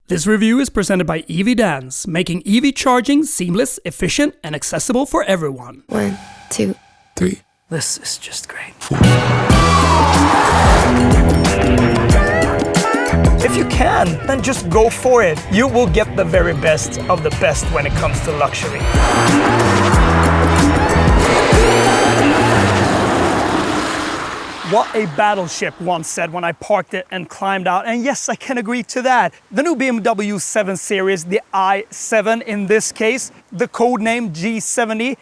This review is presented by EVDANCE, making EV charging seamless, efficient, and accessible for everyone. 1, 2, 3. This is just great. If you can, then just go for it. You will get the very best of the best when it comes to luxury. What a battleship once said when I parked it and climbed out, and yes, I can agree to that. The new BMW 7 Series, the i7 in this case, the codename G70,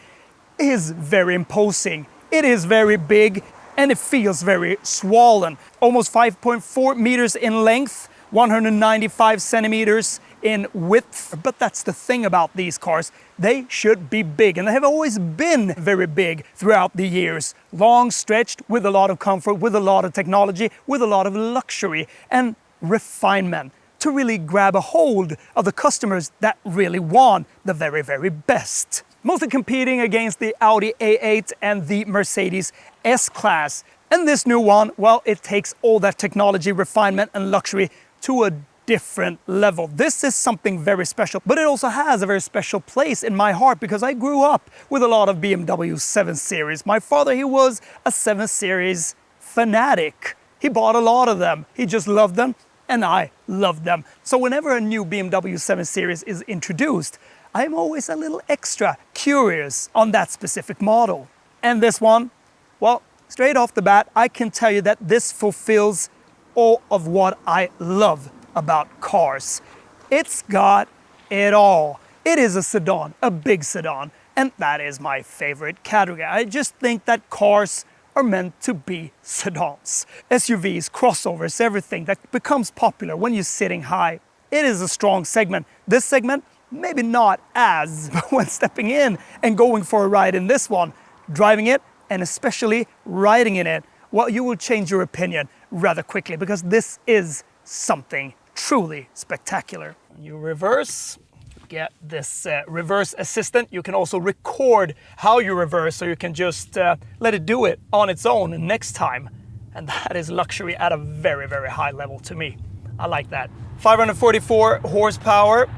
is very imposing. It is very big and it feels very swollen. Almost 5.4 meters in length, 195 centimeters in width. But that's the thing about these cars. They should be big, and they have always been very big throughout the years. Long stretched, with a lot of comfort, with a lot of technology, with a lot of luxury and refinement to really grab a hold of the customers that really want the very, very best. Mostly competing against the Audi A8 and the Mercedes S-Class. And this new one, well, it takes all that technology, refinement and luxury to a different level. This is something very special, but it also has a very special place in my heart because I grew up with a lot of BMW 7 Series. My father, he was a 7 Series fanatic. He bought a lot of them. He just loved them, and I loved them. So whenever a new BMW 7 Series is introduced, I'm always a little extra curious on that specific model. And this one, well, straight off the bat, I can tell you that this fulfills all of what I love about cars. It's got it all. It is a sedan, a big sedan, and that is my favorite category. I just think that cars are meant to be sedans. SUVs, crossovers, everything that becomes popular when you're sitting high. It is a strong segment. This segment, maybe not as, but when stepping in and going for a ride in this one, driving it, and especially riding in it, well, you will change your opinion rather quickly because this is something truly spectacular. When you reverse, get this reverse assistant. You can also record how you reverse, so you can just let it do it on its own next time. And that is luxury at a very, very high level to me. I like that. 544 horsepower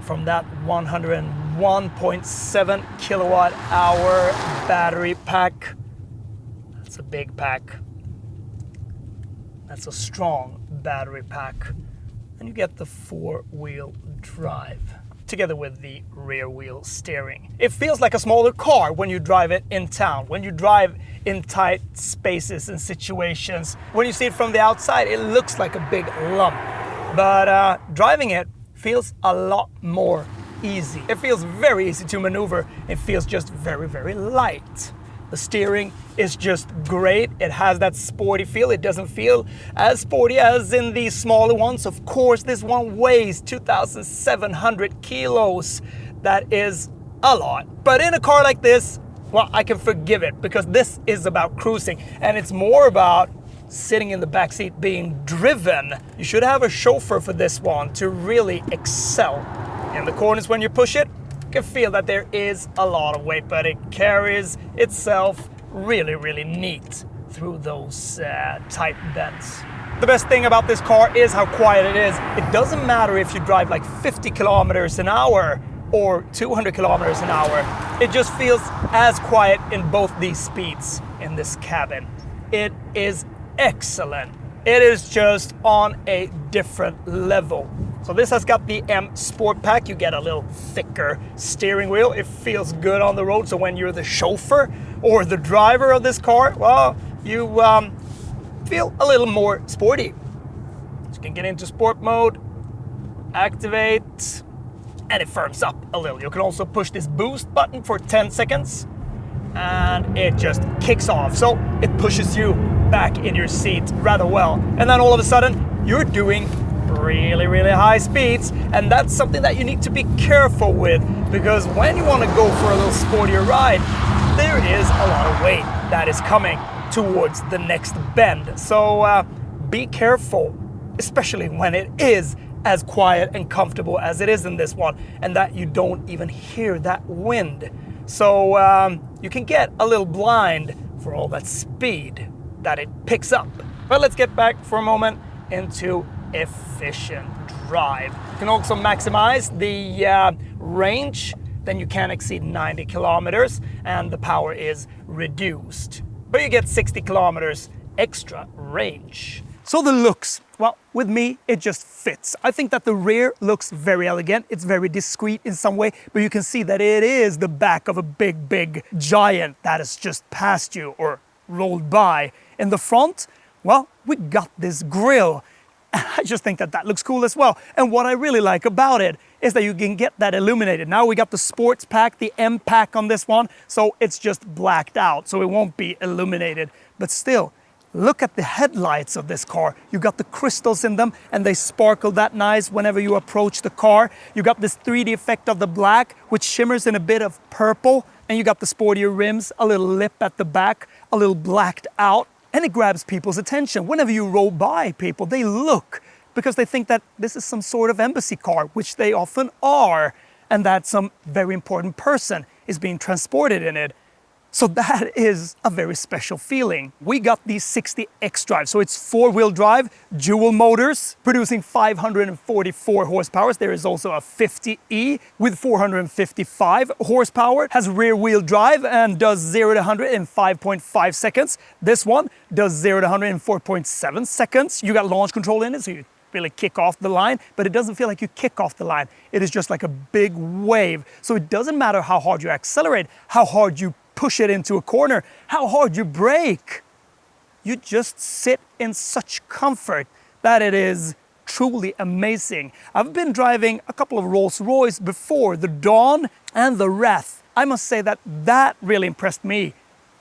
from that 101.7 kilowatt hour battery pack. That's a big pack. That's a strong battery pack. And you get the 4-wheel drive together with the rear wheel steering. It feels like a smaller car when you drive it in town, when you drive in tight spaces and situations. When you see it from the outside, it looks like a big lump. But driving it feels a lot more easy. It feels very easy to maneuver. It feels just very, very light. The steering is just great. It has that sporty feel. It doesn't feel as sporty as in the smaller ones. Of course, this one weighs 2,700 kilos. That is a lot. But in a car like this, well, I can forgive it because this is about cruising and it's more about sitting in the backseat being driven. You should have a chauffeur for this one to really excel. In the corners when you push it, you can feel that there is a lot of weight, but it carries itself really, really neat through those tight bends. The best thing about this car is how quiet it is. It doesn't matter if you drive like 50 kilometers an hour or 200 kilometers an hour. It just feels as quiet in both these speeds in this cabin. It is excellent. It is just on a different level. So this has got the M Sport Pack. You get a little thicker steering wheel. It feels good on the road. So when you're the chauffeur or the driver of this car, well, you feel a little more sporty. So you can get into sport mode, activate, and it firms up a little. You can also push this boost button for 10 seconds and it just kicks off. So it pushes you back in your seat rather well. And then all of a sudden you're doing really, really high speeds, and that's something that you need to be careful with because when you want to go for a little sportier ride, there is a lot of weight that is coming towards the next bend. So be careful, especially when it is as quiet and comfortable as it is in this one, and that you don't even hear that wind. So you can get a little blind for all that speed that it picks up. But let's get back for a moment into efficient drive. You can also maximize the range, then you can exceed 90 kilometers and the power is reduced. But you get 60 kilometers extra range. So the looks, well, with me, it just fits. I think that the rear looks very elegant. It's very discreet in some way, but you can see that it is the back of a big giant that has just passed you or rolled by. In the front, well, we got this grille. I just think that that looks cool as well. And what I really like about it is that you can get that illuminated. Now we got the sports pack, the M pack on this one, so it's just blacked out, so it won't be illuminated. But still, look at the headlights of this car. You got the crystals in them and they sparkle that nice whenever you approach the car. You got this 3D effect of the black, which shimmers in a bit of purple. And you got the sportier rims, a little lip at the back, a little blacked out. And it grabs people's attention. Whenever you roll by people, they look because they think that this is some sort of embassy car, which they often are, and that some very important person is being transported in it. So that is a very special feeling. We got the 60 xDrive, so it's 4-wheel drive, dual motors, producing 544 horsepower. There is also a 50E with 455 horsepower, has rear-wheel drive and does 0 to 100 in 5.5 seconds. This one does 0 to 100 in 4.7 seconds. You got launch control in it, so you really kick off the line, but it doesn't feel like you kick off the line. It is just like a big wave. So it doesn't matter how hard you accelerate, how hard you push it into a corner, how hard you brake. You just sit in such comfort that it is truly amazing. I've been driving a couple of Rolls-Royce before, the Dawn and the Wrath. I must say that that really impressed me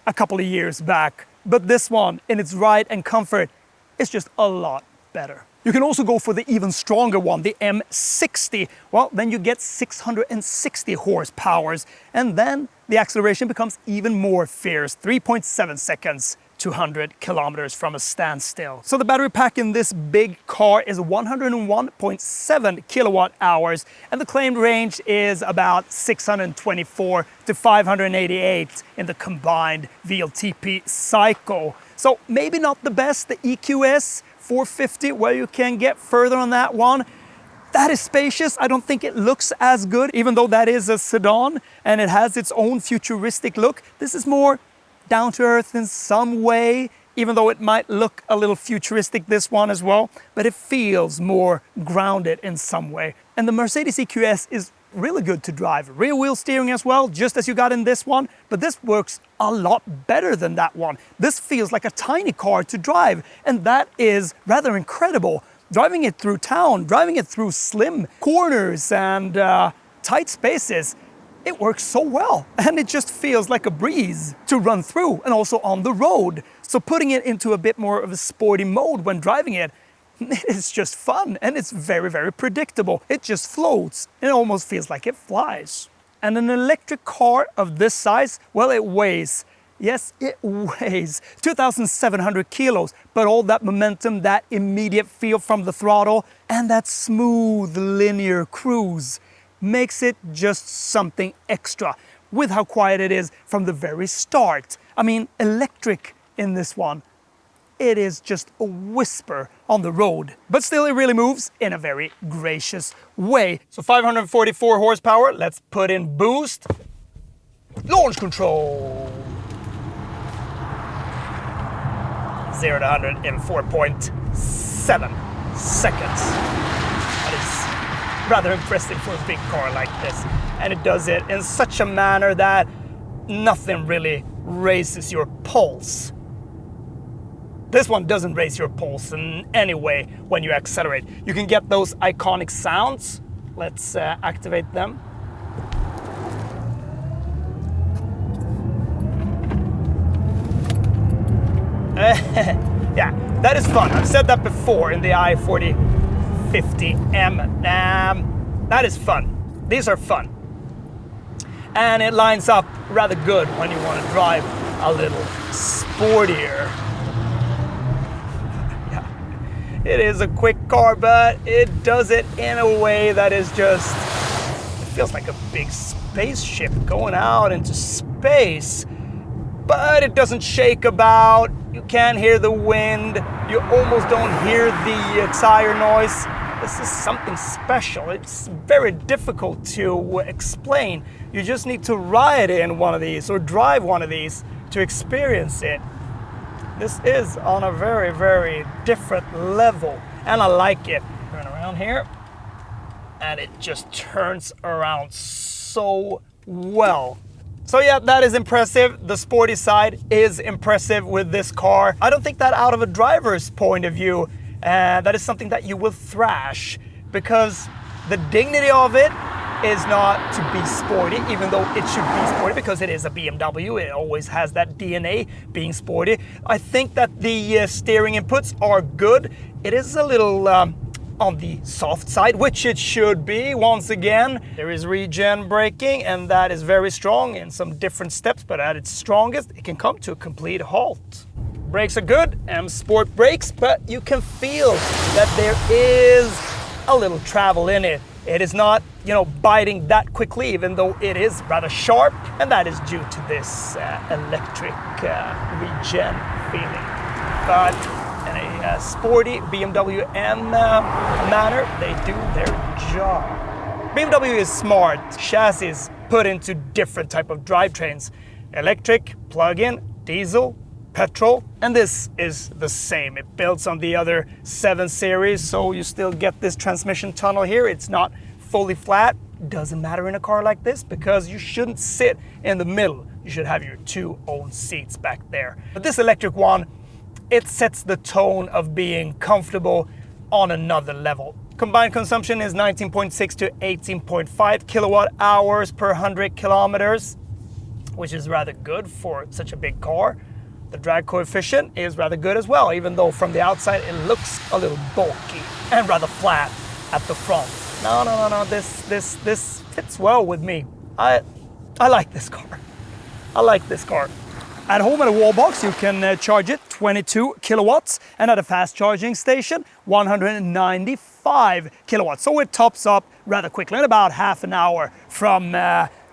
a couple of years back. But this one, in its ride and comfort, is just a lot better. You can also go for the even stronger one, the M60. Well, then you get 660 horsepower, and then the acceleration becomes even more fierce, 3.7 seconds to 100 kilometers from a standstill. So the battery pack in this big car is 101.7 kilowatt hours, and the claimed range is about 624 to 588 in the combined VLTP cycle. So maybe not the best, the EQS 450, where you can get further on that one. That is spacious. I don't think it looks as good, even though that is a sedan and it has its own futuristic look. This is more down to earth in some way, even though it might look a little futuristic, this one as well, but it feels more grounded in some way. And the Mercedes EQS is really good to drive. Rear wheel steering as well, just as you got in this one, but this works a lot better than that one. This feels like a tiny car to drive, and that is rather incredible. Driving it through town, driving it through slim corners and tight spaces, it works so well, and it just feels like a breeze to run through and also on the road. So putting it into a bit more of a sporty mode when driving it, it's just fun, and it's very predictable. It just floats. It almost feels like it flies. And an electric car of this size, well, it weighs. Yes, it weighs 2,700 kilos, but all that momentum, that immediate feel from the throttle, and that smooth linear cruise makes it just something extra with how quiet it is from the very start. I mean, electric in this one, it is just a whisper on the road, but still it really moves in a very gracious way. So 544 horsepower, let's put in boost, launch control. 0 to 100 in 4.7 seconds. That is rather impressive for a big car like this. And it does it in such a manner that nothing really raises your pulse. This one doesn't raise your pulse in any way when you accelerate. You can get those iconic sounds. Let's activate them. Yeah, that is fun. I've said that before in the i4050M. That is fun. These are fun. And it lines up rather good when you want to drive a little sportier. Yeah, it is a quick car, but it does it in a way that is just, it feels like a big spaceship going out into space. But it doesn't shake about, you can't hear the wind, you almost don't hear the tire noise. This is something special. It's very difficult to explain. You just need to ride in one of these or drive one of these to experience it. This is on a very, very different level, and I like it. Turn around here, and it just turns around so well. So yeah, that is impressive. The sporty side is impressive with this car. I don't think that out of a driver's point of view, that is something that you will thrash, because the dignity of it is not to be sporty, even though it should be sporty because it is a BMW. It always has that DNA being sporty. I think that the steering inputs are good. It is a little on the soft side, which it should be. Once again, there is regen braking, and that is very strong in some different steps, but at its strongest, it can come to a complete halt. Brakes are good, M Sport brakes, but you can feel that there is a little travel in it. It is not, biting that quickly, even though it is rather sharp, and that is due to this electric regen feeling. But in a sporty BMW M manner, they do their job. BMW is smart. Chassis is put into different type of drivetrains. Electric, plug-in, diesel, petrol, and this is the same. It builds on the other 7 series, so you still get this transmission tunnel here. It's not fully flat. Doesn't matter in a car like this because you shouldn't sit in the middle. You should have your 2 own seats back there. But this electric one, it sets the tone of being comfortable on another level. Combined consumption is 19.6 to 18.5 kilowatt hours per 100 kilometers, which is rather good for such a big car. The drag coefficient is rather good as well, even though from the outside it looks a little bulky and rather flat at the front. No, this fits well with me. I like this car. I like this car. At home at a wall box, you can charge it 22 kilowatts, and at a fast charging station, 195 kilowatts. So it tops up rather quickly in about half an hour from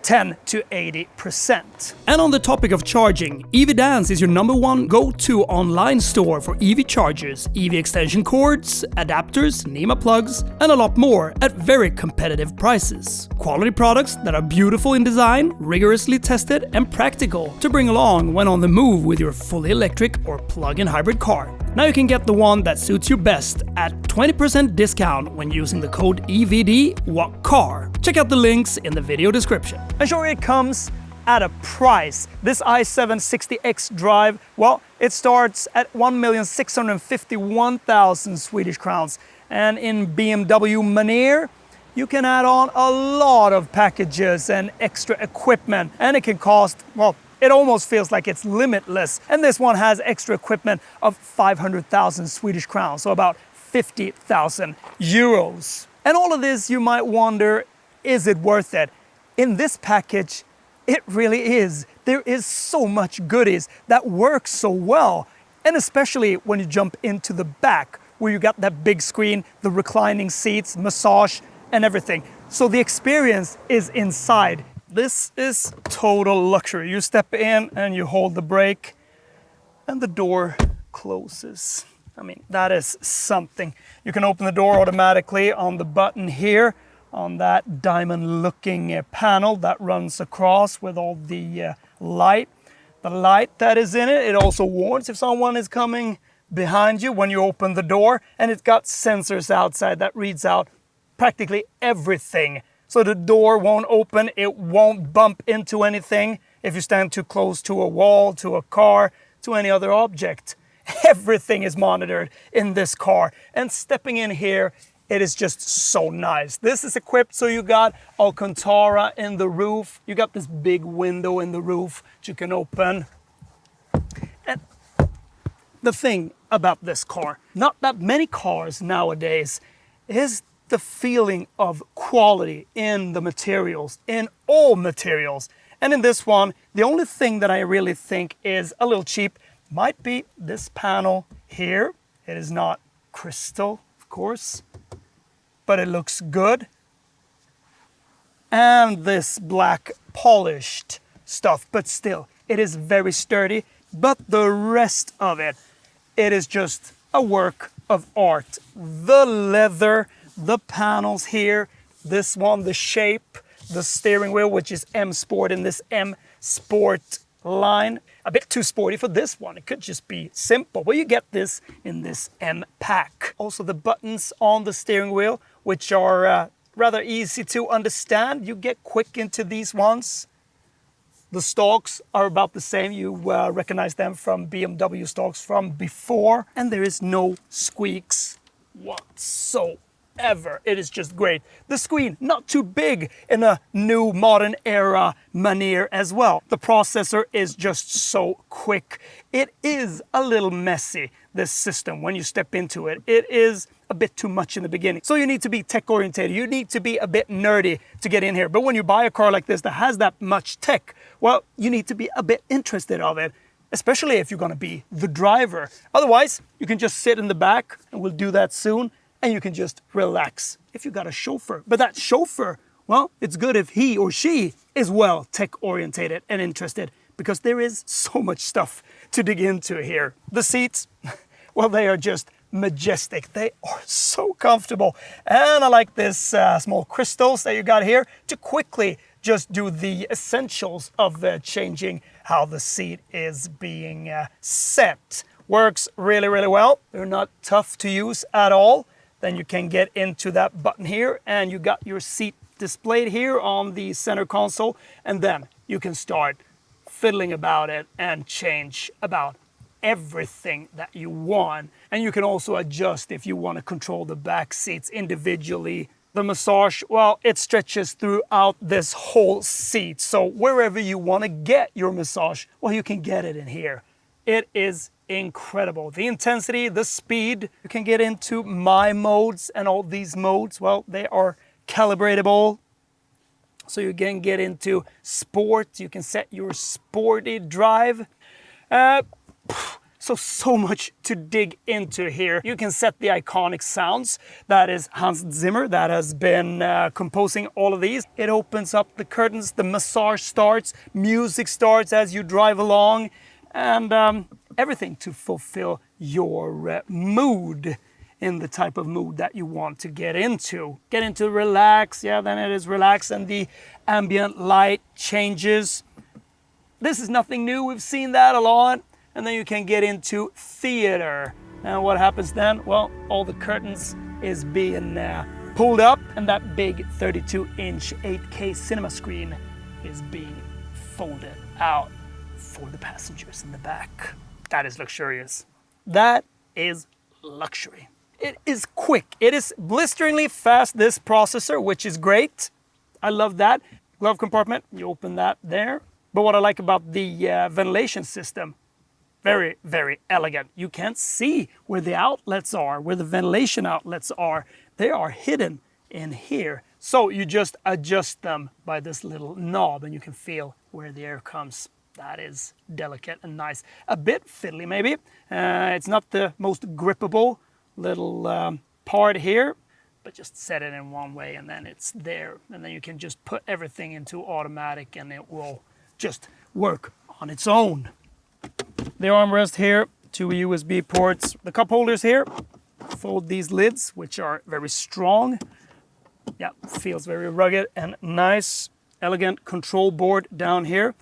10 to 80%. And on the topic of charging, EVDANCE is your #1 go-to online store for EV chargers, EV extension cords, adapters, NEMA plugs, and a lot more at very competitive prices. Quality products that are beautiful in design, rigorously tested, and practical to bring along when on the move with your fully electric or plug-in hybrid car. Now you can get the one that suits you best at 20% discount when using the code EVD-WALKCAR. Check out the links in the video description. And sure, it comes at a price. This i7 60 xDrive, well, it starts at 1,651,000 Swedish crowns. And in BMW manner, you can add on a lot of packages and extra equipment, and it can cost, well, it almost feels like it's limitless. And this one has extra equipment of 500,000 Swedish crowns, so about 50,000 euros. And all of this, you might wonder, is it worth it? In this package, it really is. There is so much goodies that work so well. And especially when you jump into the back, where you got that big screen, the reclining seats, massage, and everything. So the experience is inside. This is total luxury. You step in and you hold the brake and the door closes. I mean, that is something. You can open the door automatically on the button here, on that diamond-looking panel that runs across with all the light. The light that is in it, it also warns if someone is coming behind you when you open the door, and it's got sensors outside that reads out practically everything. So the door won't open, it won't bump into anything if you stand too close to a wall, to a car, to any other object. Everything is monitored in this car. And stepping in here, it is just so nice. This is equipped so you got Alcantara in the roof. You got this big window in the roof that you can open. And the thing about this car, not that many cars nowadays, is the feeling of quality in the materials, in all materials. And in this one, the only thing that I really think is a little cheap might be this panel here. It is not crystal, of course, but it looks good. And this black polished stuff, but still, it is very sturdy. But the rest of it, it is just a work of art. The leather, the panels here. This one, the shape, the steering wheel, which is M Sport in this M Sport line. A bit too sporty for this one. It could just be simple, but you get this in this M pack. Also the buttons on the steering wheel, which are rather easy to understand. You get quick into these ones. The stalks are about the same. You recognize them from BMW stalks from before. And there is no squeaks whatsoever. It is just great. The screen, not too big in a new modern era manner as well. The processor is just so quick. It is a little messy, this system, when you step into it. It is a bit too much in the beginning. So you need to be tech oriented. You need to be a bit nerdy to get in here. But when you buy a car like this that has that much tech, well, you need to be a bit interested of it, especially if you're going to be the driver. Otherwise, you can just sit in the back, and we'll do that soon, and you can just relax if you got a chauffeur. But that chauffeur, well, it's good if he or she is well tech orientated and interested, because there is so much stuff to dig into here. The seats, well, they are just majestic. They are so comfortable. And I like this small crystals that you got here to quickly just do the essentials of changing how the seat is being set. Works really, really well. They're not tough to use at all. Then you can get into that button here, and you got your seat displayed here on the center console, and then you can start fiddling about it and change about everything that you want. And you can also adjust if you want to control the back seats individually. The massage, well, it stretches throughout this whole seat. So wherever you want to get your massage, well, you can get it in here. It is incredible. The intensity, the speed, you can get into my modes, and all these modes, well, they are calibratable. So you can get into sport, you can set your sporty drive. So much to dig into here. You can set the iconic sounds. That is Hans Zimmer that has been composing all of these. It opens up the curtains, the massage starts, music starts as you drive along, and everything to fulfill your mood, in the type of mood that you want to get into. Get into relax, yeah, then it is relax, and the ambient light changes. This is nothing new, we've seen that a lot. And then you can get into theater. And what happens then? Well, all the curtains is being pulled up, and that big 32-inch 8K cinema screen is being folded out for the passengers in the back. That is luxurious. That is luxury. It is quick. It is blisteringly fast, this processor, which is great. I love that. Glove compartment, you open that there. But what I like about the ventilation system, very, very elegant. You can't see where the outlets are, where the ventilation outlets are. They are hidden in here. So you just adjust them by this little knob, and you can feel where the air comes. That is delicate and nice. A bit fiddly maybe. It's not the most grippable little part here, but just set it in one way and then it's there. And then you can just put everything into automatic and it will just work on its own. The armrest here, 2 USB ports. The cup holders here, fold these lids, which are very strong. Yeah, feels very rugged and nice. Elegant control board down here.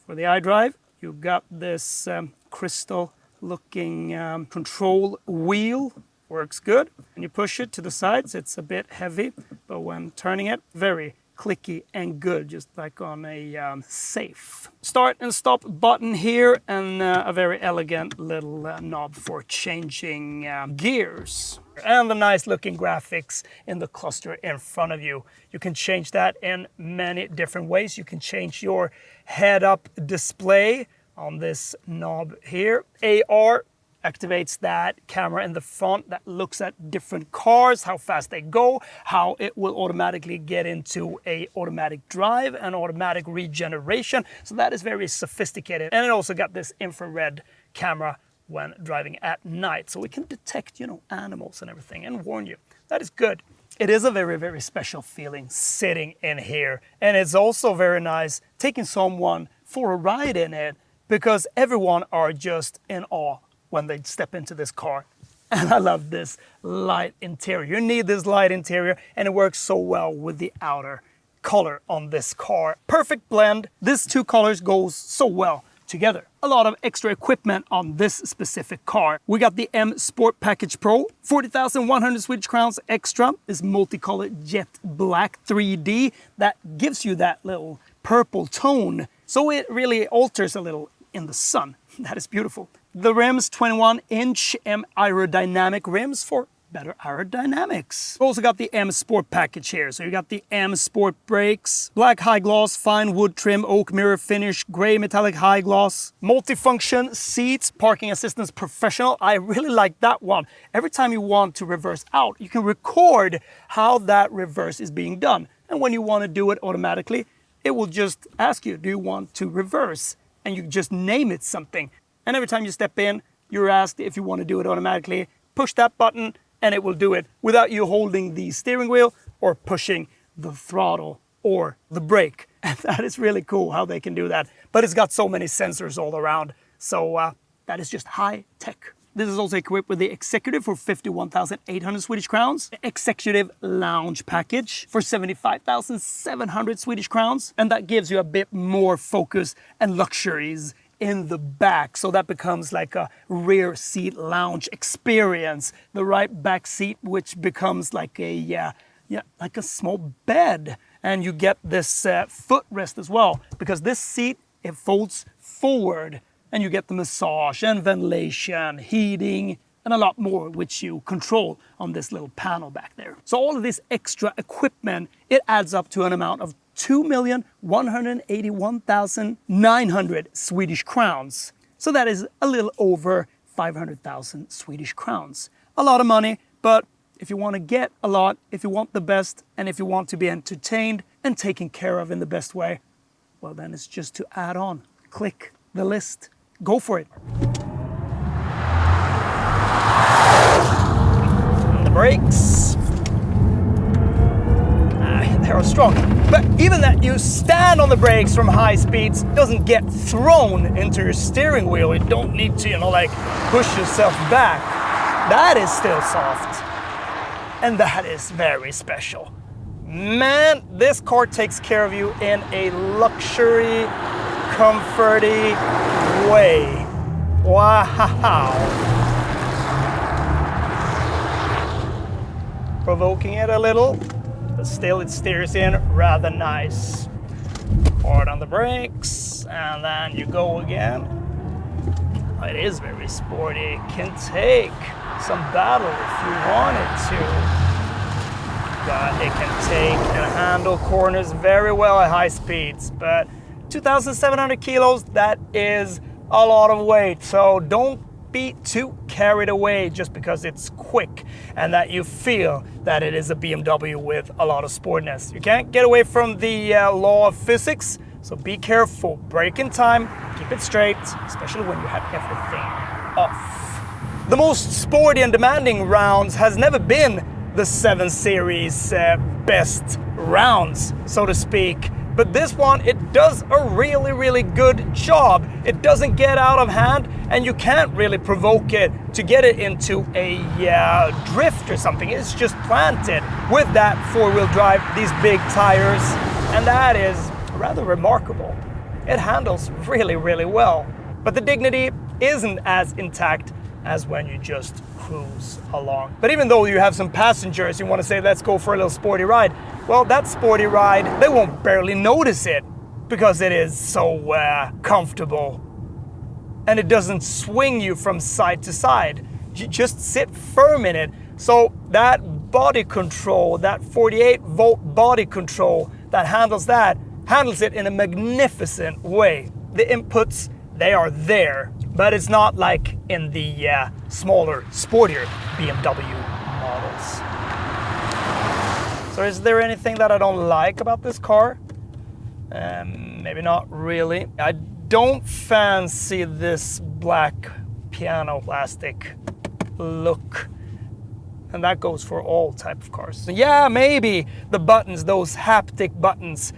For the iDrive, you've got this crystal looking control wheel. Works good. And you push it to the sides, it's a bit heavy, but when turning it, very clicky and good, just like on a safe. Start and stop button here, and a very elegant little knob for changing gears. And the nice looking graphics in the cluster in front of you. You can change that in many different ways. You can change your head-up display on this knob here. AR activates that camera in the front that looks at different cars, how fast they go, how it will automatically get into a automatic drive and automatic regeneration. So that is very sophisticated. And it also got this infrared camera when driving at night. So we can detect, animals and everything and warn you. That is good. It is a very, very special feeling sitting in here. And it's also very nice taking someone for a ride in it, because everyone are just in awe when they step into this car. And I love this light interior. You need this light interior, and it works so well with the outer color on this car. Perfect blend. These two colors goes so well together. A lot of extra equipment on this specific car. We got the M Sport Package Pro, 40,100 Swedish crowns extra. This multicolored jet black 3D that gives you that little purple tone. So it really alters a little in the sun. That is beautiful. The rims, 21-inch M aerodynamic rims for better aerodynamics. We also got the M Sport package here. So you got the M Sport brakes, black high gloss, fine wood trim, oak mirror finish, gray metallic high gloss, multifunction seats, parking assistance professional. I really like that one. Every time you want to reverse out, you can record how that reverse is being done. And when you want to do it automatically, it will just ask you, do you want to reverse? And you just name it something. And every time you step in, you're asked if you want to do it automatically. Push that button and it will do it without you holding the steering wheel or pushing the throttle or the brake. And that is really cool how they can do that. But it's got so many sensors all around. So that is just high tech. This is also equipped with the Executive for 51,800 Swedish crowns, the Executive Lounge package for 75,700 Swedish crowns, and that gives you a bit more focus and luxuries in the back, so that becomes like a rear seat lounge experience. The right back seat, which becomes like a like a small bed, and you get this footrest as well, because this seat, it folds forward. And you get the massage and ventilation, heating, and a lot more, which you control on this little panel back there. So all of this extra equipment, it adds up to an amount of 2,181,900 Swedish crowns. So that is a little over 500,000 Swedish crowns. A lot of money, but if you want to get a lot, if you want the best, and if you want to be entertained and taken care of in the best way, well, then it's just to add on. Click the list. Go for it. The brakes. They are strong. But even that you stand on the brakes from high speeds doesn't get thrown into your steering wheel. You don't need to, like push yourself back. That is still soft. And that is very special. Man, this car takes care of you in a luxury, comforty way. Wow. Provoking it a little, but still it steers in rather nice. Hard on the brakes, and then you go again. It is very sporty. Can take some battle if you want it to. It can take and handle corners very well at high speeds, but 2,700 kilos, that is a lot of weight. So don't be too carried away just because it's quick and that you feel that it is a BMW with a lot of sportiness. You can't get away from the law of physics, so be careful. Brake in time, keep it straight, especially when you have everything off. The most sporty and demanding rounds has never been the 7 Series best rounds, so to speak. But this one, it does a really, really good job. It doesn't get out of hand, and you can't really provoke it to get it into a drift or something. It's just planted with that 4-wheel drive, these big tires, and that is rather remarkable. It handles really, really well. But the dignity isn't as intact as when you just cruise along. But even though you have some passengers, you want to say, let's go for a little sporty ride. Well, that sporty ride, they won't barely notice it because it is so comfortable. And it doesn't swing you from side to side. You just sit firm in it. So that body control, that 48-volt body control that handles it in a magnificent way. The inputs, they are there, but it's not like in the smaller, sportier BMW models. So is there anything that I don't like about this car? Maybe not really. I don't fancy this black piano plastic look. And that goes for all type of cars. So yeah, maybe the buttons, those haptic buttons,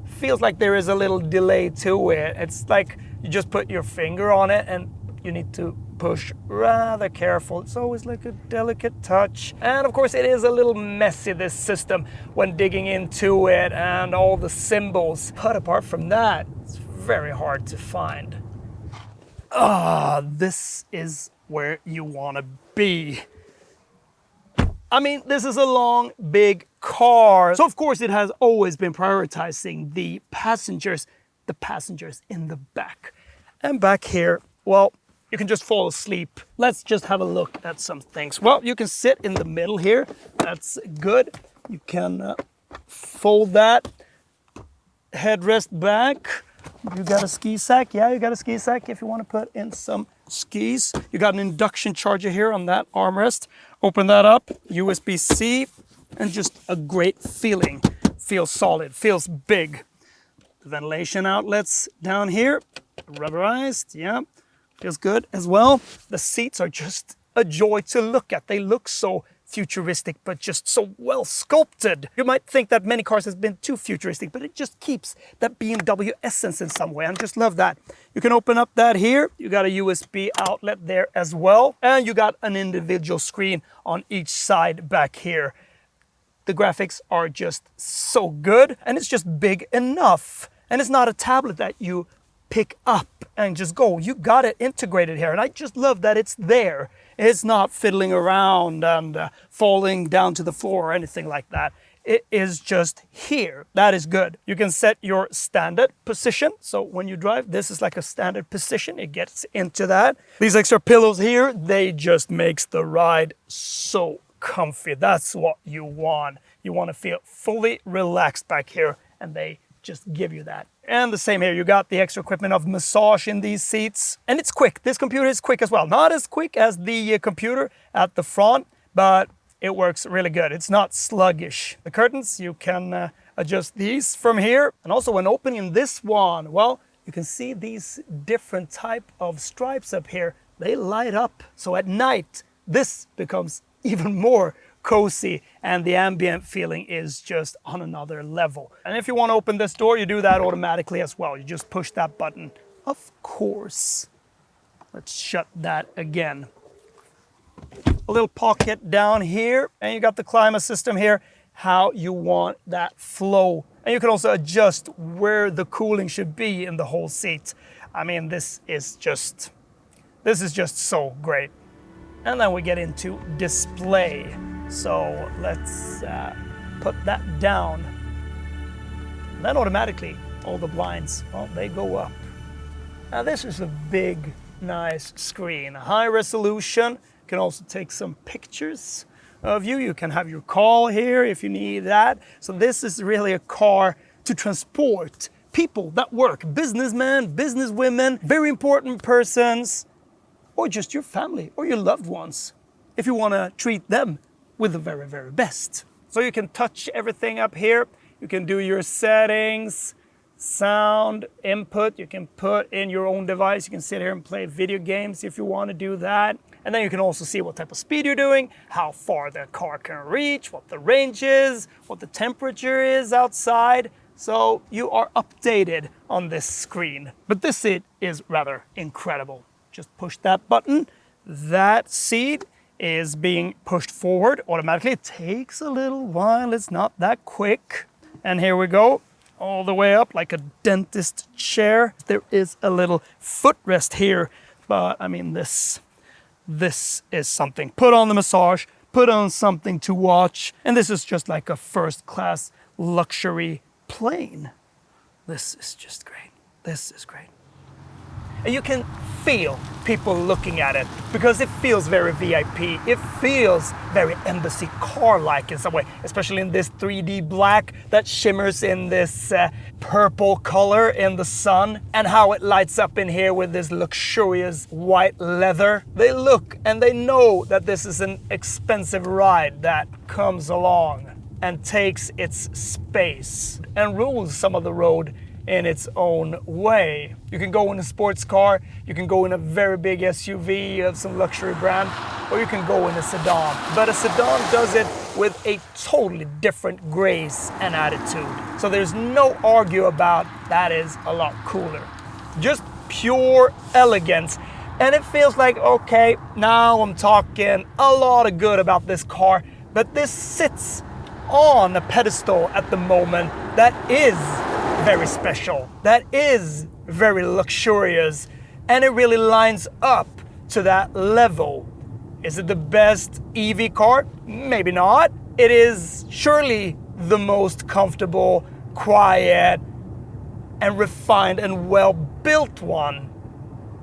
feels like there is a little delay to it. It's like you just put your finger on it and you need to push rather careful. It's always like a delicate touch. And of course it is a little messy, this system, when digging into it and all the symbols. But apart from that, it's very hard to find. This is where you want to be. I mean, this is a long, big car. So of course it has always been prioritizing the passengers in the back. And back here, well, you can just fall asleep. Let's just have a look at some things. Well, you can sit in the middle here. That's good. You can fold that headrest back. You got a ski sack. Yeah, you got a ski sack if you want to put in some skis. You got an induction charger here on that armrest. Open that up, USB-C, and just a great feeling. Feels solid, feels big. The ventilation outlets down here, rubberized, yeah, feels good as well. The seats are just a joy to look at. They look so futuristic, but just so well sculpted. You might think that many cars has been too futuristic, but it just keeps that BMW essence in some way. I just love that. You can open up that here. You got a USB outlet there as well. And you got an individual screen on each side back here. The graphics are just so good, and it's just big enough. And it's not a tablet that you pick up and just go. You got it integrated here, and I just love that it's there. It's not fiddling around and falling down to the floor or anything like that. It is just here. That is good. You can set your standard position. So when you drive, this is like a standard position. It gets into that. These extra pillows here, they just makes the ride so comfy. That's what you want. You want to feel fully relaxed back here, and they just give you that. And the same here, you got the extra equipment of massage in these seats. And it's quick. This computer is quick as well. Not as quick as the computer at the front, but it works really good. It's not sluggish. The curtains, you can adjust these from here. And also when opening this one, well, you can see these different type of stripes up here. They light up. So at night, this becomes even more cozy, and the ambient feeling is just on another level. And if you want to open this door, you do that automatically as well. You just push that button, of course. Let's shut that again. A little pocket down here, and you got the climate system here, how you want that flow. And you can also adjust where the cooling should be in the whole seat. I mean, this is just so great. And then we get into display. So let's put that down. And then automatically, all the blinds, well, they go up. Now this is a big, nice screen. High resolution. You can also take some pictures of you. You can have your call here if you need that. So this is really a car to transport people that work. Businessmen, businesswomen, very important persons, or just your family or your loved ones, if you want to treat them with the very, very best. So you can touch everything up here. You can do your settings, sound input. You can put in your own device. You can sit here and play video games if you want to do that. And then you can also see what type of speed you're doing, how far the car can reach, what the range is, what the temperature is outside. So you are updated on this screen. But this seat is rather incredible. Just push that button. That seat is being pushed forward automatically. It takes a little while. It's not that quick. And here we go, all the way up like a dentist chair. There is a little footrest here, but I mean, this is something. Put on the massage, put on something to watch, and this is just like a first-class luxury plane. This is just great. This is great. And you can feel people looking at it because it feels very VIP. It feels very embassy car-like in some way, especially in this 3D black that shimmers in this purple color in the sun, and how it lights up in here with this luxurious white leather. They look and they know that this is an expensive ride that comes along and takes its space and rules some of the road in its own way. You can go in a sports car, you can go in a very big SUV of some luxury brand, or you can go in a sedan. But a sedan does it with a totally different grace and attitude. So there's no argue about that is a lot cooler. Just pure elegance. And it feels like, okay, now I'm talking a lot of good about this car, but this sits on a pedestal at the moment that is very special, that is very luxurious, and it really lines up to that level. Is it the best EV car? Maybe not. It is surely the most comfortable, quiet, and refined and well-built one,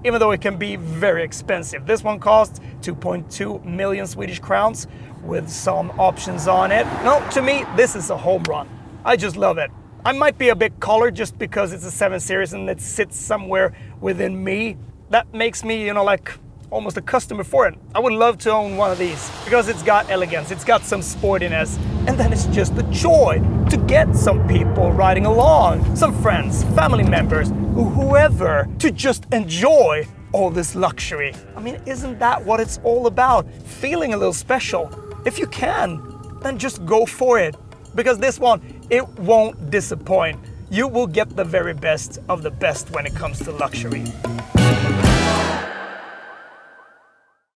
even though it can be very expensive. This one costs 2.2 million Swedish crowns with some options on it. No, to me, this is a home run. I just love it. I might be a bit colored just because it's a 7 Series and it sits somewhere within me. That makes me, you know, like almost a customer for it. I would love to own one of these because it's got elegance, it's got some sportiness, and then it's just a joy to get some people riding along, some friends, family members, whoever, to just enjoy all this luxury. I mean, isn't that what it's all about? Feeling a little special. If you can, then just go for it. Because this one, it won't disappoint. You will get the very best of the best when it comes to luxury.